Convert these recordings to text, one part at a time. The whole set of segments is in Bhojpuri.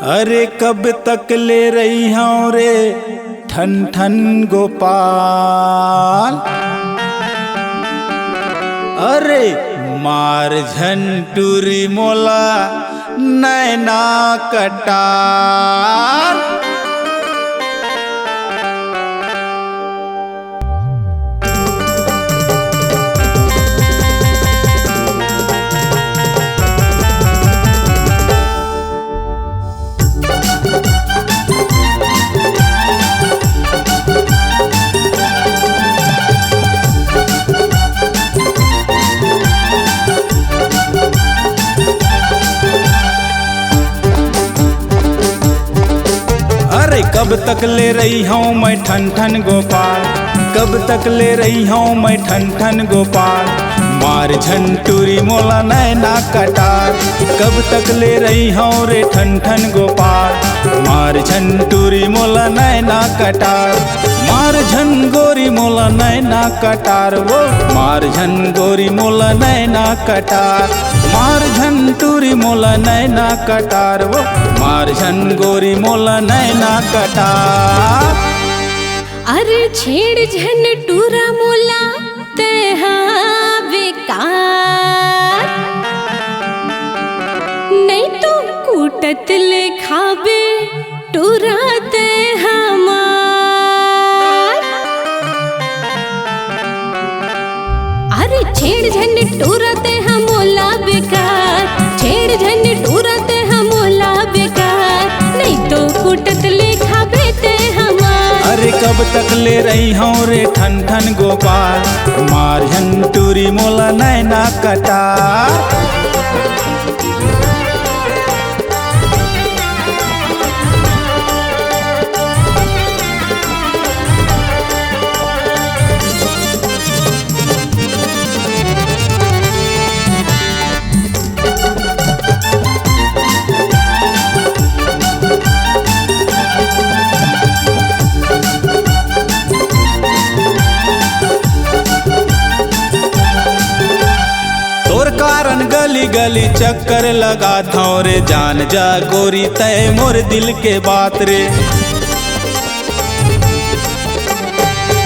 अरे कब तक ले रही हूँ रे ठन ठन गोपाल। अरे मार झंटूरी मोला नैना कटार। अरे कब तक ले रही हूँ मैं ठन ठन गोपाल, कब तक ले रही हूँ मैं ठन ठन गोपाल। मार झंटूरी मोला नैना कटार। कब तक ले रही हूँ रे ठन ठन गोपाल। मार झंटूरी मोला नैना कटार। मार झन गोरी मोला नैना कटार। वो मार झन गोरी मोला नैना कटार। मार झंटूरी मोला नैना कटार। वो मार झन गोरी मोला नैना कटार। अरे छेड़ झंटूरा मोला तेहा बेकार, नहीं तो कूटत ले खाबे टूराते हमार। अरे छेड़ झंटूराते हम मोला बेकार, छेड़ झंटूराते हम मोला बेकार, नहीं तो कूटत ले खाबे ते हमार। अरे कब तक ले रही हूँ रे ठन ठन गोपाल। मार झंटूरी मोला नैना कटार। कारण गली गली चक्कर लगा था रे, जान जा गोरी तय मोर दिल के बात रे।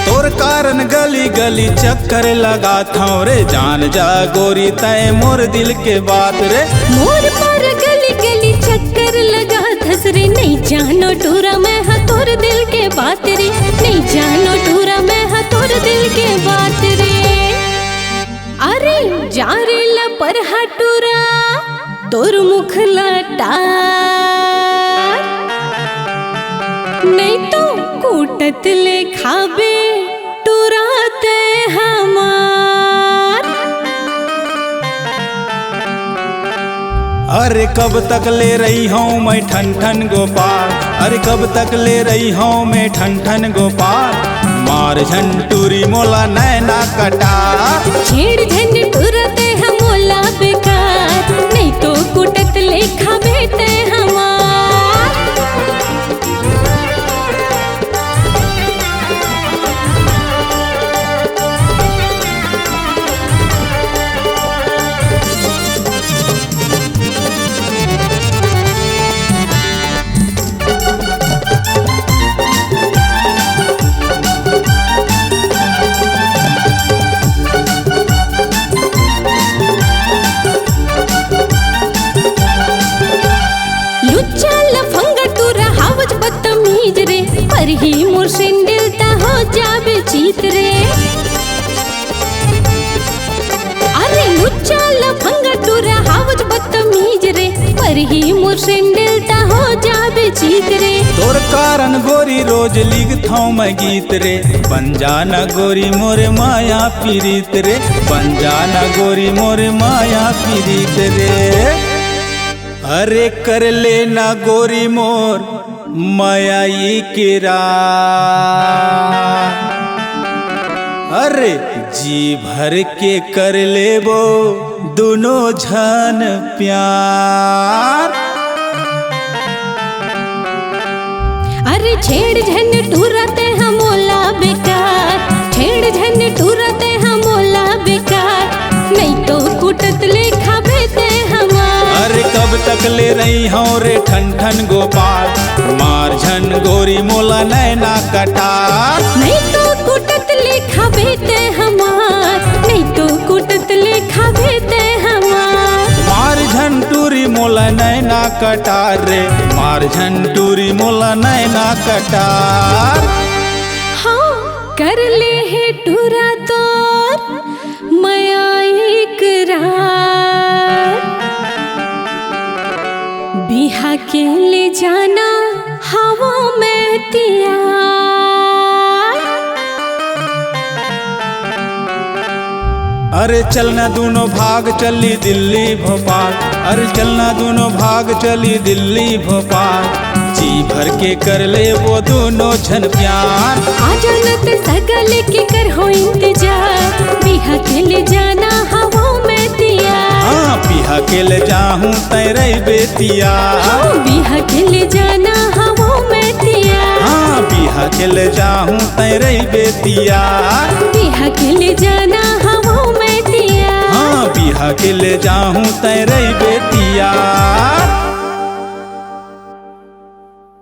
तोर कारण गली गली चक्कर लगा था रे, जान जा गोरी तय मोर दिल के बात रे। मोर पर गली गली चक्कर लगा थस रे, नहीं जानो टूरा मैं हा तोर दिल के बात रे, नहीं जानो टूरा मैं हा तोर दिल के बात रे। अरे जा रे पर हटूरा तोर मुख लटार, नहीं तो कूटत ले खाबे टूराते हमार। अरे कब तक ले रही हूँ मैं ठन ठन गोपाल। अरे कब तक ले रही हूँ मैं ठन ठन गोपाल। मार झंटूरी मोला नैना कटार। छेड़ झंटूराते हम मोला बेकार, नहीं तो कूटत ले खाबे ते हमार। पर ही मोर सिंडिलता हो जाबे जीत रे। अरे लुच्चा लफंगा टूरा हावज बदतमीज रे, पर ही मोर सिंडिलता हो जाबे जीत रे। तोर कारण गोरी रोज लिखता मैं गीत रे, बन जाना गोरी मोरे माया पीरीत रे, बन जाना गोरी मोरे माया पीरीत रे। अरे कर लेना गोरी मोर मायाई केरा। अरे जी भर के कर लेबो दोनों झन प्यार। अरे छेड़ झंटूराते हम मोला बेकार, छेड़ झंटूराते हम मोला बेकार, नहीं तो कूटत ले खाबे ते हमार। अरे कब तक तक ले रही हूँ रे ठन ठन गोपाल, मार झन गोरी मोला नैना कटार। नहीं तो कुटत लेखा बेटे हमार, नहीं तो कुटत लेखा बेटे हमार। मार झन टूरी मोला नैना कटार रे, मार झन टूरी मोला नैना कटार। हाँ कर ले है टूरा तोर मया इकरार, बिहा के ले जाना हवा में तियार। अरे चलना दोनों भाग चली दिल्ली भोपाल, अरे चलना दोनों भाग चली दिल्ली भोपाल, जी भर के कर ले वो दोनों झन प्यार। आ जानत सगल के कर हो इंतजार, बिहा के ले जाना हवा में तियार। हाँ बिहा के ले जाहूँ तेरे बेतिया, हाँ बिहा के ले जाना हवा में तियार। हाँ बिहा के ले जाहूँ तेरे बेतिया, बिहा के ले जाना हवा में तियार। हाँ बिहा के ले जाहूँ तेरे बेतिया।